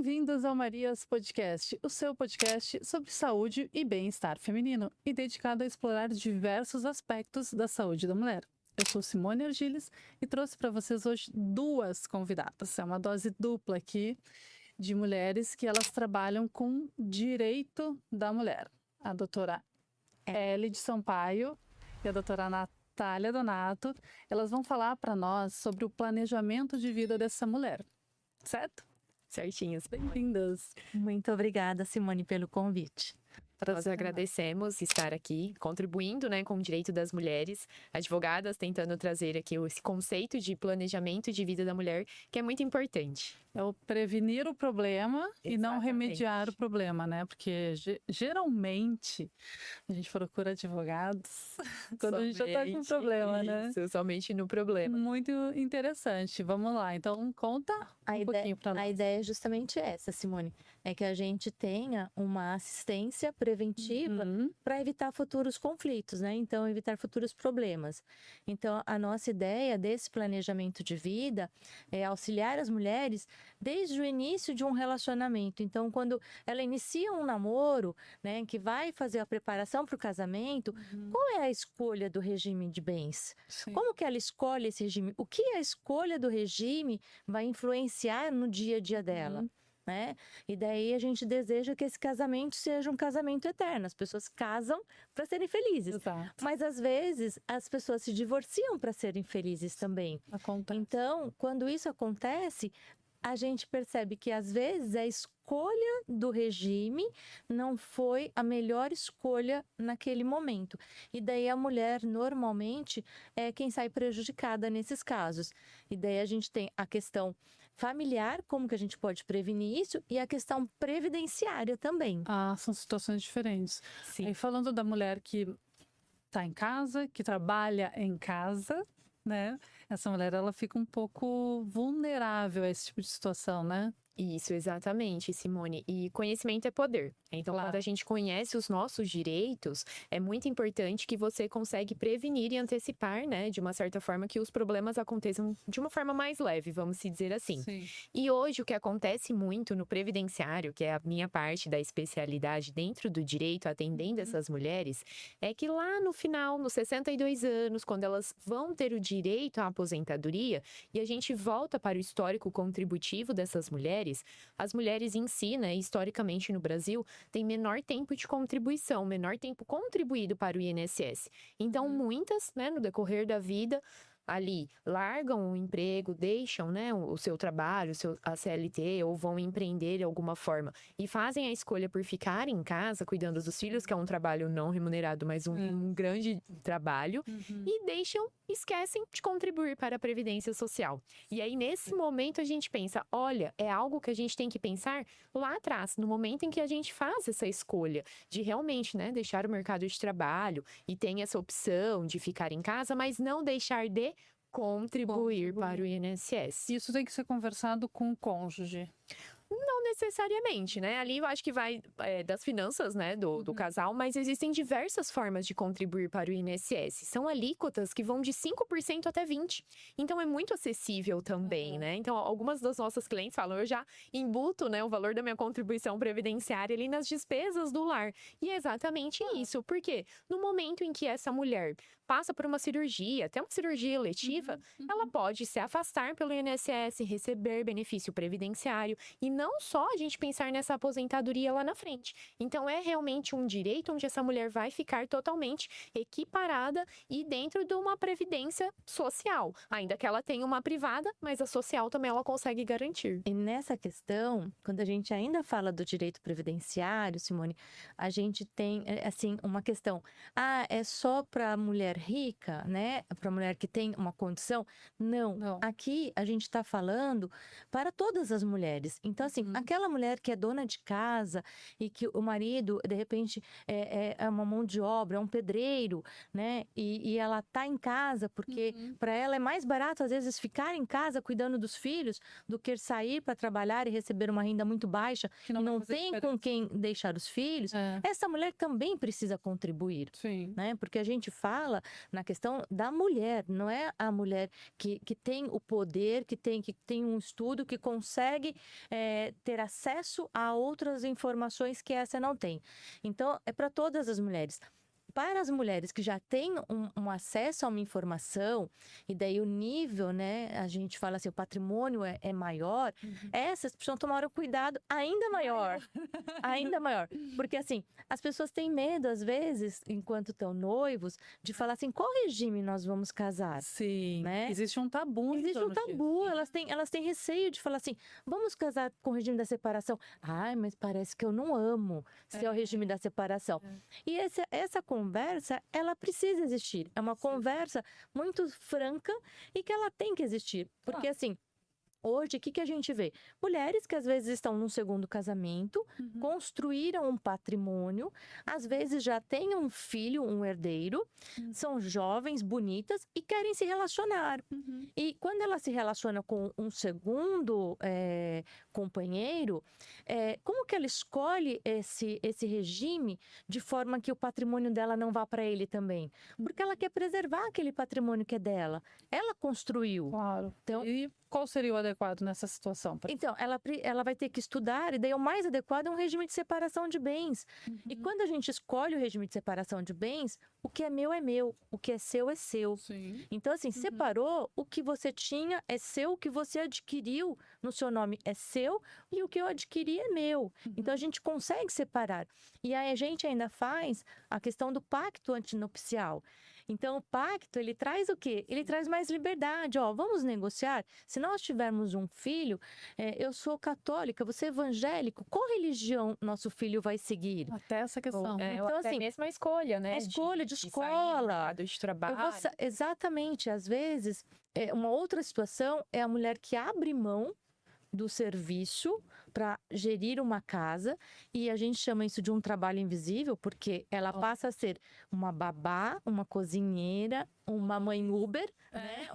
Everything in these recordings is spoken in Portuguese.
Bem-vindas ao Marias Podcast, o seu podcast sobre saúde e bem-estar feminino e dedicado a explorar diversos aspectos da saúde da mulher. Eu sou Simone Argiles e trouxe para vocês hoje duas convidadas. É uma dose dupla aqui de mulheres que elas trabalham com direito da mulher. A doutora Elide Sampaio e a doutora Natália Donato. Elas vão falar para nós sobre o planejamento de vida dessa mulher, certo? Certinhas. Bem-vindas. Muito obrigada, Simone, pelo convite. Nós agradecemos estar aqui, contribuindo, com o direito das mulheres, advogadas tentando trazer aqui esse conceito de planejamento de vida da mulher, que é muito importante. É o prevenir o problema e não remediar o problema, né? Porque geralmente a gente procura advogados quando a gente já está com problema, né? Isso, somente no problema. Muito interessante. Vamos lá. Então, conta pouquinho para nós. A ideia é justamente essa, Simone. É que a gente tenha uma assistência preventiva para evitar futuros conflitos, né? Então, evitar futuros problemas. Então, a nossa ideia desse planejamento de vida é auxiliar as mulheres desde o início de um relacionamento. Então, quando ela inicia um namoro, né, que vai fazer a preparação para o casamento, qual é a escolha do regime de bens? Sim. Como que ela escolhe esse regime? O que a escolha do regime vai influenciar no dia a dia dela? Né? E daí a gente deseja que esse casamento seja um casamento eterno. As pessoas casam para serem felizes. Exato. Mas às vezes as pessoas se divorciam para serem felizes também. Acontece. Então, quando isso acontece, a gente percebe que às vezes a escolha do regime não foi a melhor escolha naquele momento. E daí a mulher normalmente é quem sai prejudicada nesses casos. E daí a gente tem a questão familiar, como que a gente pode prevenir isso, e a questão previdenciária também. Ah, são situações diferentes. Sim. Aí falando da mulher que está em casa, que trabalha em casa, né? Essa mulher, ela fica um pouco vulnerável a esse tipo de situação, né? Isso, exatamente, Simone. E conhecimento é poder. Então, Claro. quando a gente conhece os nossos direitos, é muito importante que você consegue prevenir e antecipar, né, de uma certa forma, que os problemas aconteçam de uma forma mais leve, vamos se dizer assim. Sim. E hoje, o que acontece muito no previdenciário, que é a minha parte da especialidade dentro do direito, atendendo essas mulheres, é que lá no final, nos 62 anos, quando elas vão ter o direito à aposentadoria, e a gente volta para o histórico contributivo dessas mulheres, as mulheres em si, né, historicamente no Brasil, têm menor tempo de contribuição, menor tempo contribuído para o INSS. Então, muitas, né, no decorrer da vida, ali largam o emprego, deixam, né, o seu trabalho, a CLT, ou vão empreender de alguma forma e fazem a escolha por ficar em casa cuidando dos filhos, que é um trabalho não remunerado, mas um grande trabalho, e esquecem de contribuir para a Previdência Social. E aí, nesse momento, a gente pensa, olha, é algo que a gente tem que pensar lá atrás, no momento em que a gente faz essa escolha de realmente, né, deixar o mercado de trabalho e tem essa opção de ficar em casa, mas não deixar de contribuir para o INSS. Isso tem que ser conversado com o cônjuge. Não necessariamente, né? Ali eu acho que vai das finanças, né, do casal, mas existem diversas formas de contribuir para o INSS. São alíquotas que vão de 5% até 20%. Então, é muito acessível também, né? Então, algumas das nossas clientes falam, eu já embuto, né, o valor da minha contribuição previdenciária ali nas despesas do lar. E é exatamente isso. Por quê? No momento em que essa mulher passa por uma cirurgia, até uma cirurgia eletiva, ela pode se afastar pelo INSS, receber benefício previdenciário e não só a gente pensar nessa aposentadoria lá na frente. Então, é realmente um direito onde essa mulher vai ficar totalmente equiparada e dentro de uma previdência social. Ainda que ela tenha uma privada, mas a social também ela consegue garantir. E nessa questão, quando a gente ainda fala do direito previdenciário, Simone, a gente tem, assim, uma questão. É só para a mulher rica, né? Para a mulher que tem uma condição? Não. Aqui a gente está falando para todas as mulheres. Então, assim, aquela mulher que é dona de casa e que o marido, de repente, é uma mão de obra, é um pedreiro, né? E ela tá em casa porque para ela é mais barato, às vezes, ficar em casa cuidando dos filhos do que sair para trabalhar e receber uma renda muito baixa e não tem com quem deixar os filhos. Essa mulher também precisa contribuir. Sim. Né? Porque a gente fala na questão da mulher, não é a mulher que tem o poder, que tem um estudo, que consegue ter acesso a outras informações que essa não tem. Então, é para todas as mulheres. Para as mulheres que já têm um acesso a uma informação, e daí o nível, né, a gente fala assim, o patrimônio é maior, essas precisam tomar um cuidado ainda maior, ainda maior. Porque assim, as pessoas têm medo, às vezes, enquanto estão noivos, de falar assim, qual regime nós vamos casar? Sim, Né? existe um tabu. em Existe um torno disso. tabu, elas têm receio de falar assim, vamos casar com o regime da separação. Ai, mas parece que eu não amo se é o regime da separação. E essa conversa, ela precisa existir. É uma conversa muito franca e que ela tem que existir. Porque assim, hoje, o que a gente vê? Mulheres que às vezes estão num segundo casamento, construíram um patrimônio, às vezes já têm um filho, um herdeiro, são jovens, bonitas e querem se relacionar. E quando ela se relaciona com um segundo companheiro, como que ela escolhe esse regime de forma que o patrimônio dela não vá para ele também? Porque ela quer preservar aquele patrimônio que é dela. Ela construiu. Claro. Então, E qual seria o adequado nessa situação? Então, ela vai ter que estudar, e daí o mais adequado é um regime de separação de bens. E quando a gente escolhe o regime de separação de bens, o que é meu, o que é seu é seu. Sim. Então, assim, separou, o que você tinha é seu, o que você adquiriu no seu nome é seu, e o que eu adquiri é meu. Então, a gente consegue separar. E aí a gente ainda faz a questão do pacto antinupcial. Então, o pacto, ele traz o quê? Ele traz mais liberdade. Ó, vamos negociar? Se nós tivermos um filho, eu sou católica, você é evangélico, qual religião nosso filho vai seguir? Até essa questão. Ou Então, até assim, mesmo a escolha, né? a escolha de sair do escola. mercado de trabalho. Exatamente. Às vezes, uma outra situação é a mulher que abre mão do serviço para gerir uma casa, e a gente chama isso de um trabalho invisível, porque ela passa a ser uma babá, uma cozinheira, uma mãe Uber, né?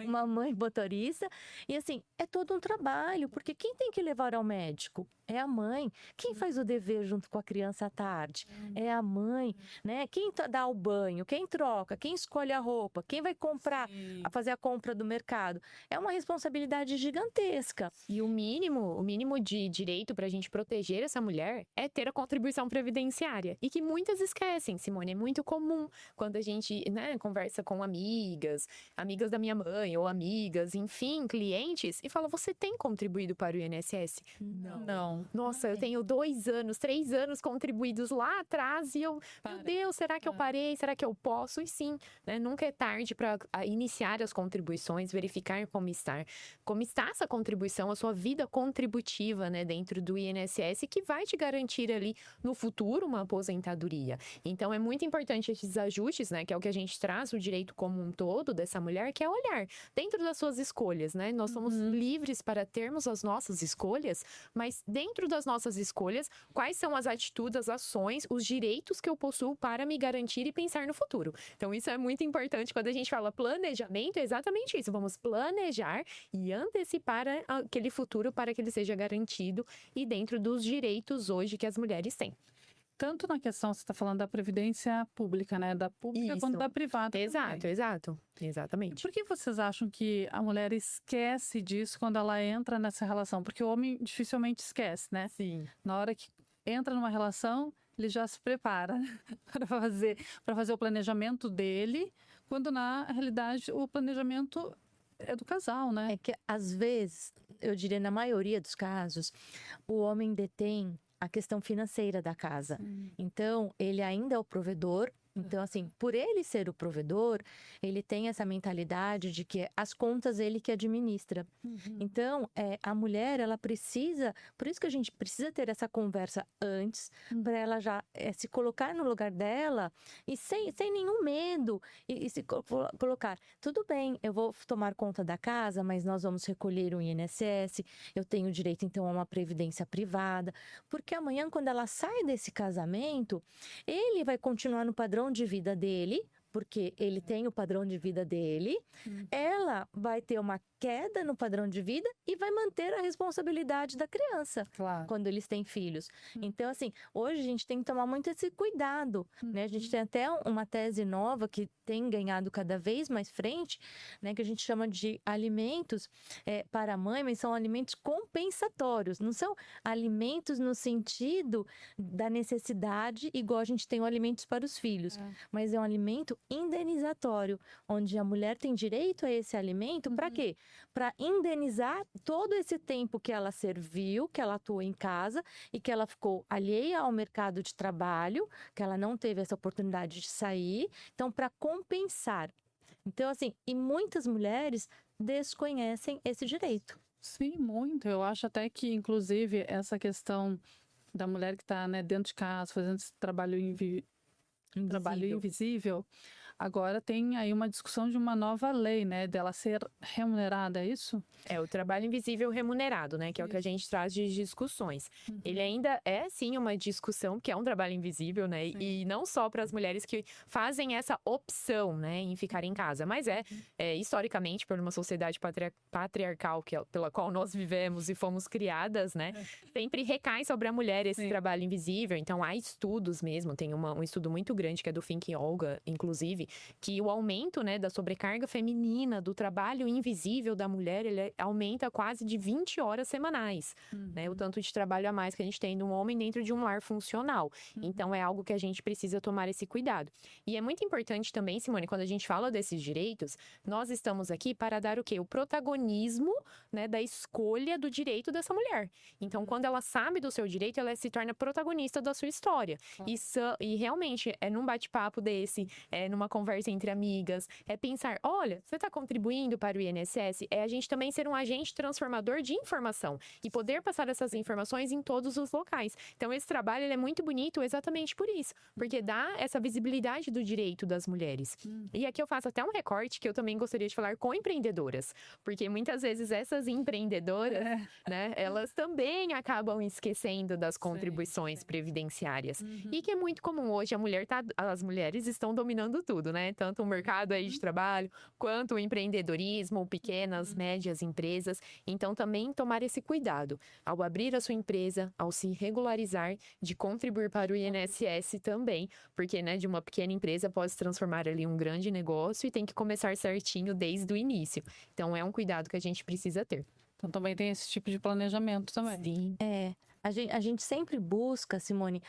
uma mãe motorista, e assim, é todo um trabalho, porque quem tem que levar ao médico? É a mãe. Quem faz o dever junto com a criança à tarde? É a mãe, né? Quem dá o banho? Quem troca? Quem escolhe a roupa? Quem vai comprar, a fazer a compra do mercado? É uma responsabilidade gigantesca. E o mínimo de direito para a gente proteger essa mulher é ter a contribuição previdenciária. E que muitas esquecem, Simone. É muito comum quando a gente, né, conversa com amigas da minha mãe, ou amigas, enfim, clientes, e fala: você tem contribuído para o INSS? Não. Nossa, eu tenho 2 anos, 3 anos contribuídos lá atrás e eu, meu Deus, será que eu parei? Será que eu posso? E sim, né? Nunca é tarde para iniciar as contribuições, verificar como está essa contribuição, a sua vida contributiva, né, dentro do INSS, que vai te garantir ali no futuro uma aposentadoria. Então é muito importante esses ajustes, né, que é o que a gente traz o direito como um todo dessa mulher, que é olhar dentro das suas escolhas, né? Nós somos livres para termos as nossas escolhas, mas dentro das nossas escolhas, quais são as atitudes, as ações, os direitos que eu possuo para me garantir e pensar no futuro. Então isso é muito importante quando a gente fala planejamento, é exatamente isso. Vamos planejar e antecipar aquele futuro para que ele seja garantido e dentro dos direitos hoje que as mulheres têm. Tanto na questão, você está falando da previdência pública, né? Da pública Isso. quanto da privada. Exato, também. exato. Exatamente. Por que vocês acham que a mulher esquece disso quando ela entra nessa relação? Porque o homem dificilmente esquece, né? Sim. Na hora que entra numa relação, ele já se prepara para fazer o planejamento dele, quando na realidade o planejamento é do casal, né? É que, às vezes, eu diria na maioria dos casos, o homem detém a questão financeira da casa. Então, ele ainda é o provedor. Então, assim, por ele ser o provedor, ele tem essa mentalidade de que as contas ele que administra. Então, a mulher, ela precisa... Por isso que a gente precisa ter essa conversa antes, para ela já se colocar no lugar dela e sem nenhum medo. E se colocar, tudo bem, eu vou tomar conta da casa, mas nós vamos recolher um INSS, eu tenho direito, então, a uma previdência privada. Porque amanhã, quando ela sai desse casamento, ele vai continuar no padrão de vida dele, porque ele tem o padrão de vida dele, ela vai ter uma queda no padrão de vida e vai manter a responsabilidade da criança Claro. quando eles têm filhos. Então, assim, hoje a gente tem que tomar muito esse cuidado, né? A gente tem até uma tese nova que tem ganhado cada vez mais frente, né? Que a gente chama de alimentos para a mãe, mas são alimentos compensatórios. Não são alimentos no sentido da necessidade, igual a gente tem o alimentos para os filhos, mas é um alimento indenizatório, onde a mulher tem direito a esse alimento, para quê? Para indenizar todo esse tempo que ela serviu, que ela atuou em casa e que ela ficou alheia ao mercado de trabalho, que ela não teve essa oportunidade de sair. Então, para compensar. Então, assim, e muitas mulheres desconhecem esse direito. Sim, muito. Eu acho até que, inclusive, essa questão da mulher que está, né, dentro de casa, fazendo esse trabalho invisível, agora tem aí uma discussão de uma nova lei, né, dela ser remunerada, é isso? É o trabalho invisível remunerado, né? Que é o que a gente traz de discussões. Ele ainda é, sim, uma discussão, que é um trabalho invisível, né? E não só para as mulheres que fazem essa opção, né, em ficar em casa, mas historicamente, por uma sociedade patriarcal pela qual nós vivemos e fomos criadas, né? Sempre recai sobre a mulher esse trabalho invisível. Então, há estudos mesmo. Tem um estudo muito grande, que é do Fink e Olga, inclusive, que o aumento, né, da sobrecarga feminina, do trabalho invisível da mulher, ele aumenta quase de 20 horas semanais, né, o tanto de trabalho a mais que a gente tem de um homem dentro de um lar funcional. Então, é algo que a gente precisa tomar esse cuidado. E é muito importante também, Simone, quando a gente fala desses direitos, nós estamos aqui para dar o quê? O protagonismo, né, da escolha do direito dessa mulher. Então, quando ela sabe do seu direito, ela se torna protagonista da sua história. E realmente, num bate-papo desse, numa conversa entre amigas, pensar, olha, você está contribuindo para o INSS, a gente também ser um agente transformador de informação e poder passar essas informações em todos os locais. Então, esse trabalho ele é muito bonito exatamente por isso, porque dá essa visibilidade do direito das mulheres. E aqui eu faço até um recorte que eu também gostaria de falar com empreendedoras, porque muitas vezes essas empreendedoras, né, elas também acabam esquecendo das contribuições previdenciárias. E que é muito comum hoje, as mulheres estão dominando tudo, né? Tanto o mercado aí de trabalho, quanto o empreendedorismo, pequenas, médias empresas. Então, também tomar esse cuidado ao abrir a sua empresa, ao se regularizar, de contribuir para o INSS também, porque, né, de uma pequena empresa pode se transformar ali um grande negócio e tem que começar certinho desde o início. Então, é um cuidado que a gente precisa ter. Então, também tem esse tipo de planejamento também. Sim. A gente sempre busca, Simone,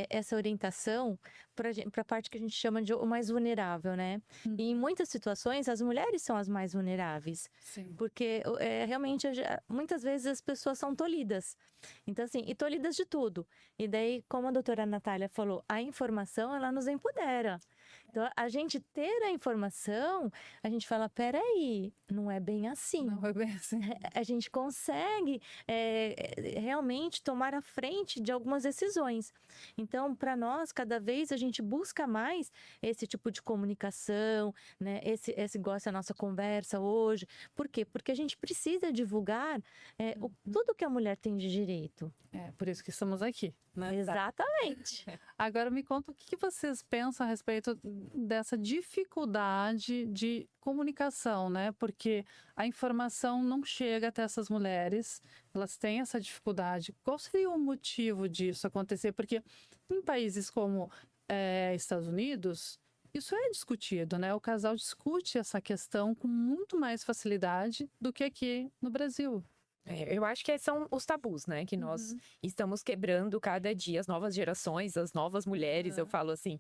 essa orientação para a parte que a gente chama de o mais vulnerável, né? E em muitas situações, as mulheres são as mais vulneráveis. Sim. Porque realmente, muitas vezes as pessoas são tolhidas. Então, assim, e tolhidas de tudo. E daí, como a doutora Natália falou, a informação, ela nos empodera. Então, a gente ter a informação, a gente fala, peraí, não é bem assim. Não é bem assim. A gente consegue realmente tomar a frente de algumas decisões. Então, para nós, cada vez a gente busca mais esse tipo de comunicação, né? Esse gosta da nossa conversa hoje. Por quê? Porque a gente precisa divulgar tudo que a mulher tem de direito. Por isso que estamos aqui, né? Exatamente. Agora me conta o que vocês pensam a respeito dessa dificuldade de comunicação, né? Porque a informação não chega até essas mulheres, elas têm essa dificuldade. Qual seria o motivo disso acontecer? Porque em países como Estados Unidos, isso é discutido, né? O casal discute essa questão com muito mais facilidade do que aqui no Brasil. Eu acho que são os tabus, né? Que nós estamos quebrando cada dia, as novas gerações, as novas mulheres. Eu falo assim,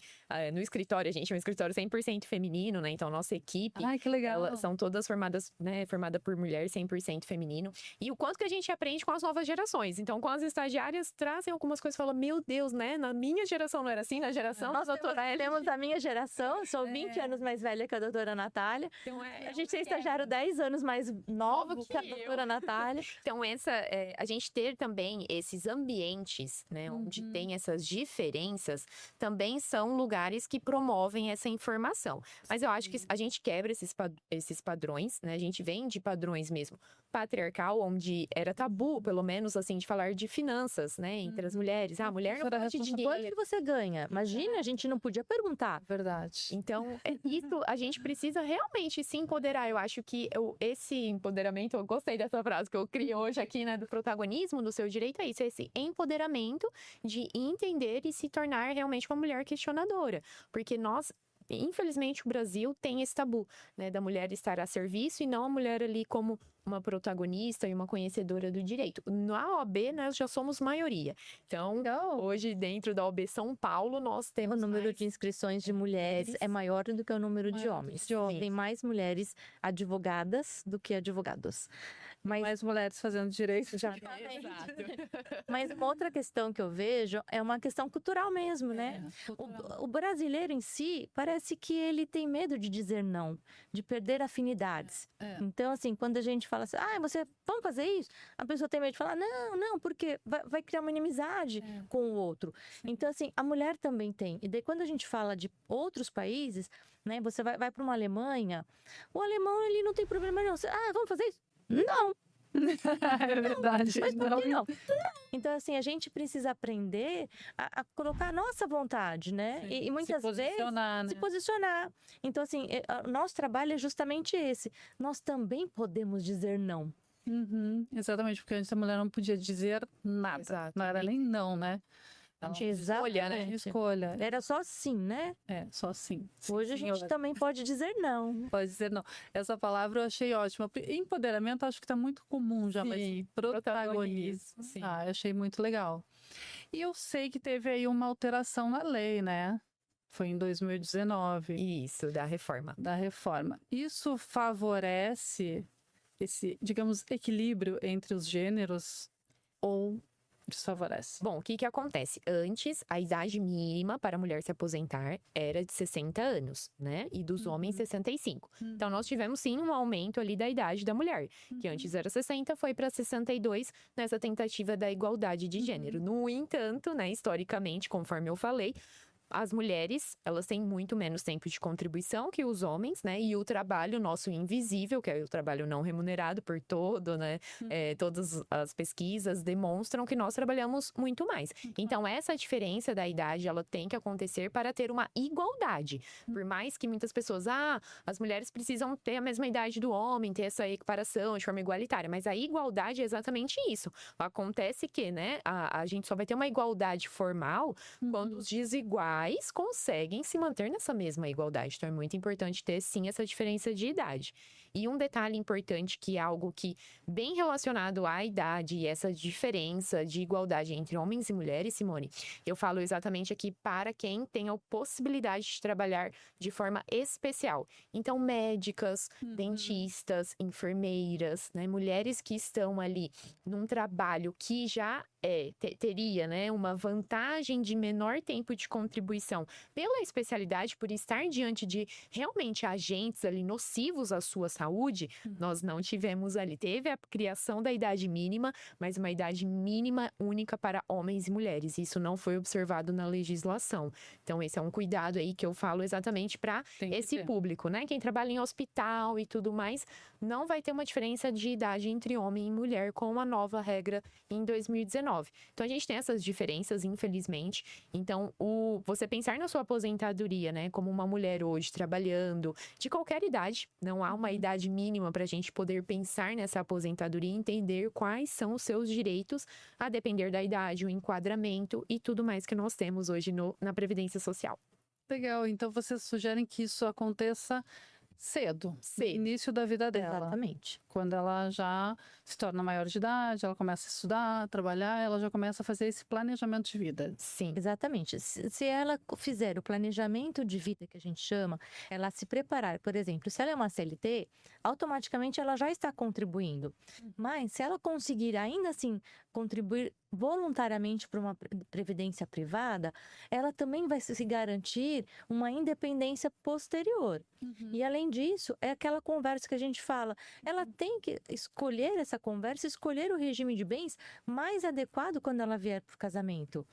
no escritório, a gente é um escritório 100% feminino, né? Então, nossa equipe, Ai, que legal. elas são todas formadas, né? Formada por mulher, 100% feminino. E o quanto que a gente aprende com as novas gerações. Então, com as estagiárias, trazem algumas coisas e falam, meu Deus, né? Na minha geração não era assim, na geração da doutora Ellen. Temos a minha geração, eu sou 20 anos mais velha que a doutora Natália. Então, A gente tem estagiário 10 anos mais novo que a doutora Natália. Então, a gente ter também esses ambientes, né, onde tem essas diferenças, também são lugares que promovem essa informação. Mas eu acho que a gente quebra esses padrões, né? A gente vem de padrões mesmo patriarcal, onde era tabu, pelo menos, assim, de falar de finanças, né, entre as mulheres. Ah, a mulher não pode Quanto dinheiro. que você ganha? Imagina, a gente não podia perguntar. Verdade. Então, isso a gente precisa realmente se empoderar. Eu acho que esse empoderamento, eu gostei dessa frase que eu criei hoje aqui, né, do protagonismo do seu direito, é isso, esse empoderamento de entender e se tornar realmente uma mulher questionadora. Porque infelizmente, o Brasil tem esse tabu, né, da mulher estar a serviço e não a mulher ali como uma protagonista e uma conhecedora do direito. Na OAB, nós já somos maioria. Então, hoje, dentro da OAB São Paulo, nós temos O número de inscrições de mulheres é maior do que o número de homens. Tem mais mulheres advogadas do que advogados. Mais mulheres fazendo direito. Mas uma outra questão que eu vejo é uma questão cultural mesmo, né? O brasileiro em si, parece que ele tem medo de dizer não, de perder afinidades. Então, assim, quando a gente fala assim, vamos fazer isso? A pessoa tem medo de falar, não, porque vai criar uma inimizade com o outro. Então, assim, a mulher também tem. E daí, quando a gente fala de outros países, né? Você vai para uma Alemanha, o alemão, ele não tem problema não. Vamos fazer isso? Não. É verdade. Mas por que não? Então, assim, a gente precisa aprender a colocar a nossa vontade, né? E muitas vezes se posicionar. Então, assim, o nosso trabalho é justamente esse. Nós também podemos dizer não. Exatamente, porque antes a mulher não podia dizer nada. Exato. Não era nem não, né? Escolha, né? Escolha. Era só sim, né? Só sim. Hoje a gente também pode dizer não. Pode dizer não. Essa palavra eu achei ótima. Empoderamento acho que está muito comum já, mas protagonismo. Eu achei muito legal. E eu sei que teve aí uma alteração na lei, né? Foi em 2019. Isso, da reforma. Isso favorece esse, digamos, equilíbrio entre os gêneros ou desfavorece? Bom, o que acontece? Antes, a idade mínima para a mulher se aposentar era de 60 anos, né? E dos homens, 65. Então, nós tivemos, sim, um aumento ali da idade da mulher, que antes era 60, foi para 62, nessa tentativa da igualdade de gênero. No entanto, né, historicamente, conforme eu falei, as mulheres, elas têm muito menos tempo de contribuição que os homens, né? E o trabalho nosso invisível, que é o trabalho não remunerado por todo, né? Todas as pesquisas demonstram que nós trabalhamos muito mais. Então, essa diferença da idade, ela tem que acontecer para ter uma igualdade. Por mais que muitas pessoas, as mulheres precisam ter a mesma idade do homem, ter essa equiparação de forma igualitária. Mas a igualdade é exatamente isso. Acontece que, né? A gente só vai ter uma igualdade formal quando os desiguais conseguem se manter nessa mesma igualdade. Então, é muito importante ter, sim, essa diferença de idade. E um detalhe importante, que é algo que bem relacionado à idade e essa diferença de igualdade entre homens e mulheres, Simone, eu falo exatamente aqui para quem tem a possibilidade de trabalhar de forma especial. Então, médicas, dentistas, enfermeiras, né, mulheres que estão ali num trabalho que já teria, né, uma vantagem de menor tempo de contribuição pela especialidade, por estar diante de realmente agentes ali nocivos à sua saúde, nós não tivemos ali. Teve a criação da idade mínima, mas uma idade mínima única para homens e mulheres. Isso não foi observado na legislação. Então, esse é um cuidado aí que eu falo exatamente para esse público, né? Quem trabalha em hospital e tudo mais, não vai ter uma diferença de idade entre homem e mulher com a nova regra em 2019. Então, a gente tem essas diferenças, infelizmente. Então, você pensar na sua aposentadoria, né, como uma mulher hoje trabalhando, de qualquer idade, não há uma idade mínima para a gente poder pensar nessa aposentadoria e entender quais são os seus direitos, a depender da idade, o enquadramento e tudo mais que nós temos hoje na Previdência Social. Legal, então vocês sugerem que isso aconteça cedo, no início da vida dela. Exatamente. Quando ela já se torna maior de idade, ela começa a estudar, trabalhar, ela já começa a fazer esse planejamento de vida. Sim. Exatamente. Se ela fizer o planejamento de vida que a gente chama, ela se preparar, por exemplo, se ela é uma CLT, automaticamente ela já está contribuindo. Mas se ela conseguir ainda assim contribuir voluntariamente para uma previdência privada, ela também vai se garantir uma independência posterior. E além disso, é aquela conversa que a gente fala, ela tem que escolher essa conversa, escolher o regime de bens mais adequado quando ela vier para o casamento.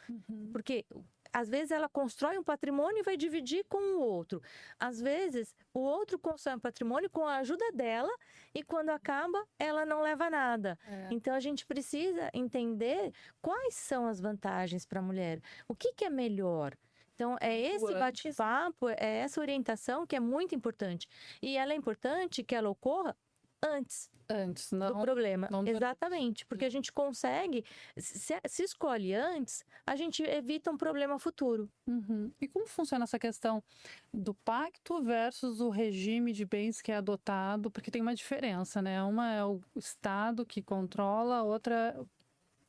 Porque às vezes ela constrói um patrimônio e vai dividir com o outro. Às vezes o outro constrói um patrimônio com a ajuda dela e quando acaba ela não leva nada. Então a gente precisa entender quais são as vantagens para a mulher. O que é melhor? Então, é esse bate-papo, é essa orientação que é muito importante. E ela é importante que ela ocorra antes do problema. Exatamente, porque a gente consegue, se escolhe antes, a gente evita um problema futuro. E como funciona essa questão do pacto versus o regime de bens que é adotado? Porque tem uma diferença, né? Uma é o Estado que controla, a outra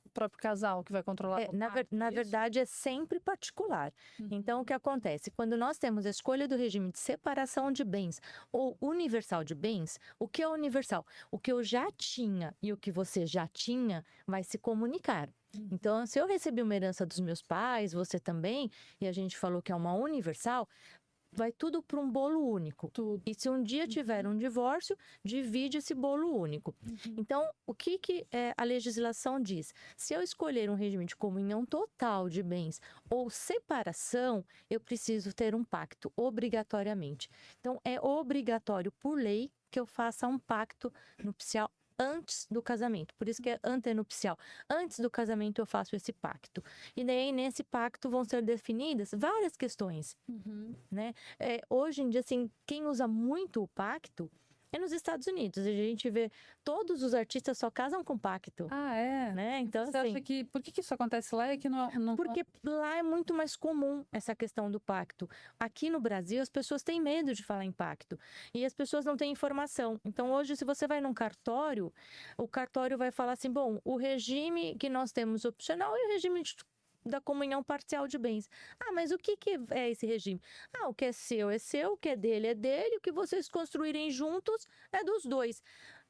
o próprio casal que vai controlar. Na verdade, é sempre particular. Então, o que acontece? Quando nós temos a escolha do regime de separação de bens ou universal de bens, o que é universal? O que eu já tinha e o que você já tinha vai se comunicar. Então, se eu recebi uma herança dos meus pais, você também, e a gente falou que é uma universal, vai tudo para um bolo único. E se um dia tiver um divórcio, divide esse bolo único. Então, o que a legislação diz? Se eu escolher um regime de comunhão total de bens ou separação, eu preciso ter um pacto, obrigatoriamente. Então, é obrigatório por lei que eu faça um pacto nupcial antes do casamento, por isso que é antenupcial. Antes do casamento eu faço esse pacto. E daí nesse pacto vão ser definidas várias questões, né? Hoje em dia, assim, quem usa muito o pacto é nos Estados Unidos. A gente vê todos os artistas só casam com pacto. Né? Então, você acha que por que isso acontece lá? É que não... Porque lá é muito mais comum essa questão do pacto. Aqui no Brasil, as pessoas têm medo de falar em pacto. E as pessoas não têm informação. Então, hoje, se você vai num cartório, o cartório vai falar assim, bom, o regime que nós temos opcional é o regime da comunhão parcial de bens. Mas o que é esse regime? O que é seu, o que é dele, o que vocês construírem juntos é dos dois.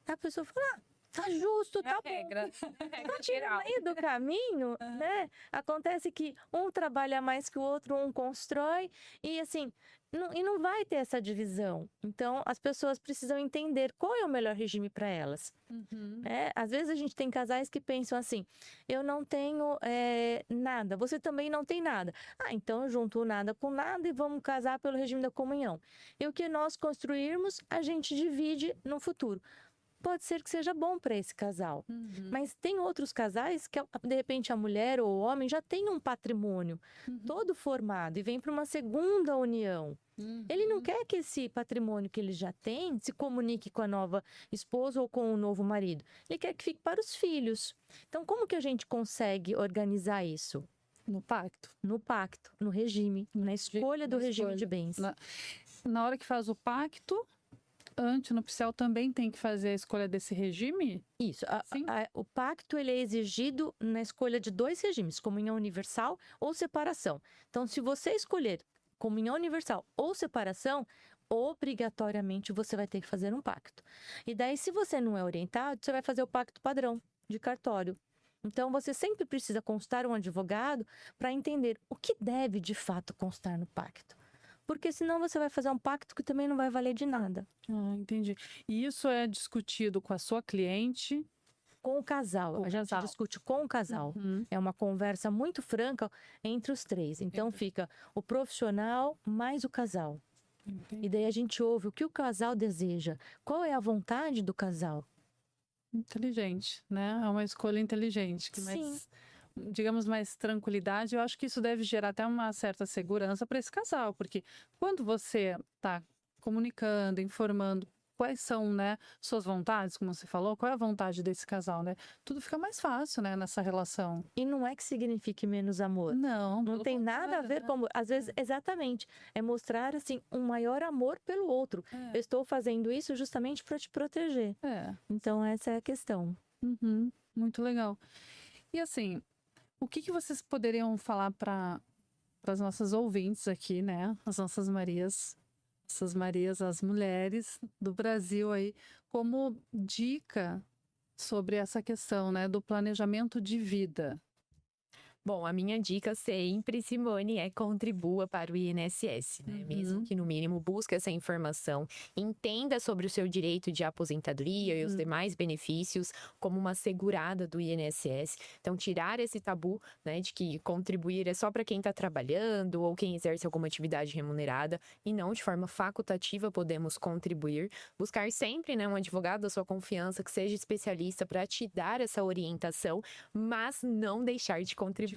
A pessoa fala, tá justo, tá bom. Regra. Tá tirando aí do caminho, né? Acontece que um trabalha mais que o outro, um constrói, e assim, não vai ter essa divisão. Então, as pessoas precisam entender qual é o melhor regime para elas. Às vezes a gente tem casais que pensam assim, eu não tenho nada, você também não tem nada. Então eu junto o nada com nada e vamos casar pelo regime da comunhão. E o que nós construirmos, a gente divide no futuro. Pode ser que seja bom para esse casal. Mas tem outros casais que, de repente, a mulher ou o homem já tem um patrimônio todo formado e vem para uma segunda união. Ele não quer que esse patrimônio que ele já tem se comunique com a nova esposa ou com o novo marido. Ele quer que fique para os filhos. Então, como que a gente consegue organizar isso? No pacto. No pacto, no regime, na escolha do regime de bens. Na hora que faz o pacto, antenupcial também tem que fazer a escolha desse regime? Isso. O pacto ele é exigido na escolha de dois regimes, comunhão universal ou separação. Então, se você escolher comunhão universal ou separação, obrigatoriamente você vai ter que fazer um pacto. E daí, se você não é orientado, você vai fazer o pacto padrão de cartório. Então, você sempre precisa constar um advogado para entender o que deve de fato constar no pacto. Porque senão você vai fazer um pacto que também não vai valer de nada. Entendi. E isso é discutido com a sua cliente? Com o casal. A gente discute com o casal. É uma conversa muito franca entre os três. Então fica o profissional mais o casal. E daí a gente ouve o que o casal deseja. Qual é a vontade do casal? Inteligente, né? É uma escolha inteligente. Sim. Digamos, mais tranquilidade, eu acho que isso deve gerar até uma certa segurança para esse casal, porque quando você está comunicando, informando quais são, né, suas vontades, como você falou, qual é a vontade desse casal, né? Tudo fica mais fácil, né, nessa relação. E não é que signifique menos amor. Não tem nada a ver com, às vezes, exatamente, é mostrar, assim, um maior amor pelo outro. Eu estou fazendo isso justamente para te proteger. Então, essa é a questão. Muito legal. E assim, o que vocês poderiam falar para as nossas ouvintes aqui, né? As nossas Marias, as mulheres do Brasil aí, como dica sobre essa questão, né, do planejamento de vida? Bom, a minha dica sempre, Simone, é contribua para o INSS, né? Mesmo que no mínimo busque essa informação, entenda sobre o seu direito de aposentadoria e os demais benefícios como uma segurada do INSS. Então, tirar esse tabu, né, de que contribuir é só para quem está trabalhando ou quem exerce alguma atividade remunerada e não de forma facultativa podemos contribuir. Buscar sempre, né, um advogado da sua confiança que seja especialista para te dar essa orientação, mas não deixar de contribuir.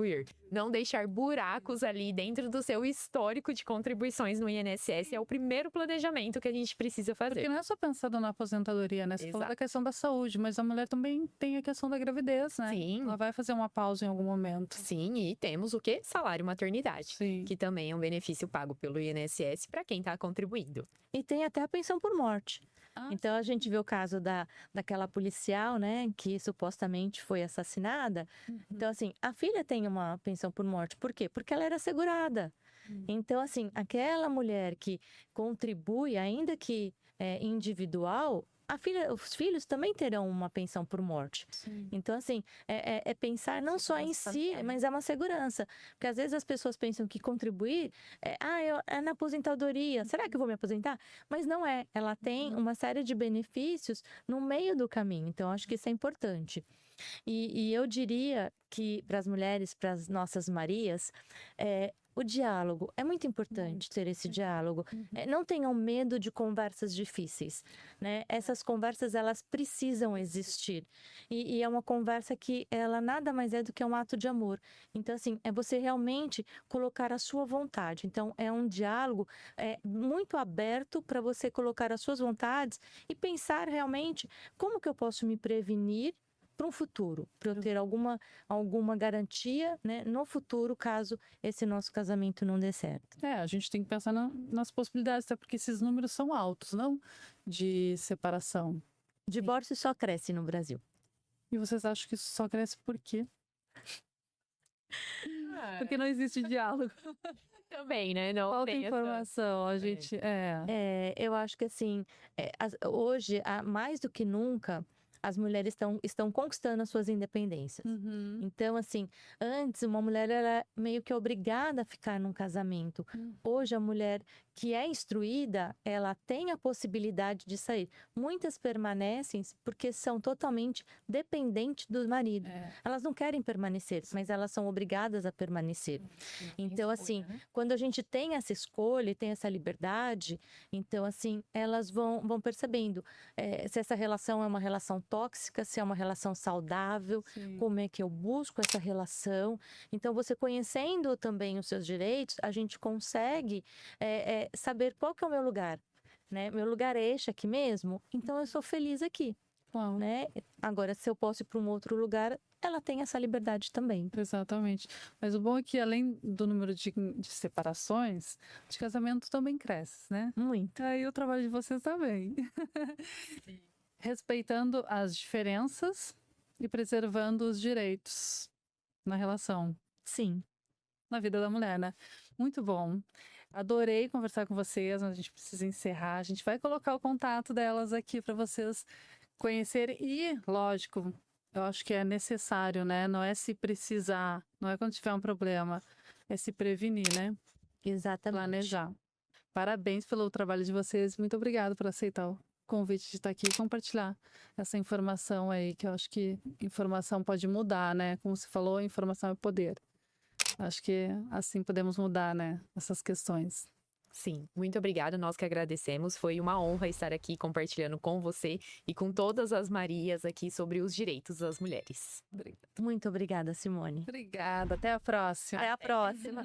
Não deixar buracos ali dentro do seu histórico de contribuições no INSS é o primeiro planejamento que a gente precisa fazer. Porque não é só pensando na aposentadoria, né? Você falou da questão da saúde, mas a mulher também tem a questão da gravidez, né? Sim. Ela vai fazer uma pausa em algum momento. Sim, e temos o quê? Salário maternidade, Sim. que também é um benefício pago pelo INSS para quem está contribuindo. E tem até a pensão por morte. Ah, Então, a gente vê o caso daquela policial, né, que supostamente foi assassinada. Então, assim, a filha tem uma pensão por morte. Por quê? Porque ela era segurada. Então, assim, aquela mulher que contribui, ainda que individual, os filhos também terão uma pensão por morte. sim. Então, assim, é pensar não só em si, mas é uma segurança. Porque às vezes as pessoas pensam que contribuir é na aposentadoria. Será que eu vou me aposentar? Mas não é. Ela tem uma série de benefícios no meio do caminho. Então, acho que isso é importante. E eu diria que para as mulheres, para as nossas Marias, o diálogo é muito importante ter esse diálogo. Não tenham medo de conversas difíceis, né? Essas conversas elas precisam existir e é uma conversa que ela nada mais é do que um ato de amor. Então assim é você realmente colocar a sua vontade. Então é um diálogo muito aberto para você colocar as suas vontades e pensar realmente como que eu posso me prevenir para um futuro, para eu ter alguma garantia, né, no futuro, caso esse nosso casamento não dê certo. A gente tem que pensar nas possibilidades, até porque esses números são altos, não? De separação. Divórcio só cresce no Brasil. E vocês acham que isso só cresce por quê? Porque não existe diálogo. Também, né? Não Falta tem informação, a gente... Eu acho que assim, hoje, mais do que nunca, as mulheres estão conquistando as suas independências. Então, assim, antes uma mulher era meio que obrigada a ficar num casamento. Hoje, a mulher que é instruída, ela tem a possibilidade de sair. Muitas permanecem porque são totalmente dependentes do marido. Elas não querem permanecer, mas elas são obrigadas a permanecer. Então, assim, quando a gente tem essa escolha, tem essa liberdade, então, assim, elas vão percebendo se essa relação é uma relação tóxica, se é uma relação saudável, como é que eu busco essa relação. Então, você conhecendo também os seus direitos, a gente consegue saber qual que é o meu lugar, né? Meu lugar é este aqui mesmo, então eu sou feliz aqui, né? Agora, se eu posso ir para um outro lugar, ela tem essa liberdade também. Exatamente. Mas o bom é que, além do número de separações, de casamento também cresce, né? Muito. Aí o trabalho de vocês também. Respeitando as diferenças e preservando os direitos na relação. Sim. Na vida da mulher, né? Muito bom. Adorei conversar com vocês, mas a gente precisa encerrar. A gente vai colocar o contato delas aqui para vocês conhecerem. E, lógico, eu acho que é necessário, né? Não é se precisar, não é quando tiver um problema, é se prevenir, né? Exatamente. Planejar. Parabéns pelo trabalho de vocês. Muito obrigada por aceitar o convite de estar aqui e compartilhar essa informação aí, que eu acho que informação pode mudar, né? Como você falou, informação é poder. Acho que assim podemos mudar, né? Essas questões. Sim, muito obrigada, nós que agradecemos. Foi uma honra estar aqui compartilhando com você e com todas as Marias aqui sobre os direitos das mulheres. Muito obrigada, Simone. Obrigada, até a próxima. Até a próxima.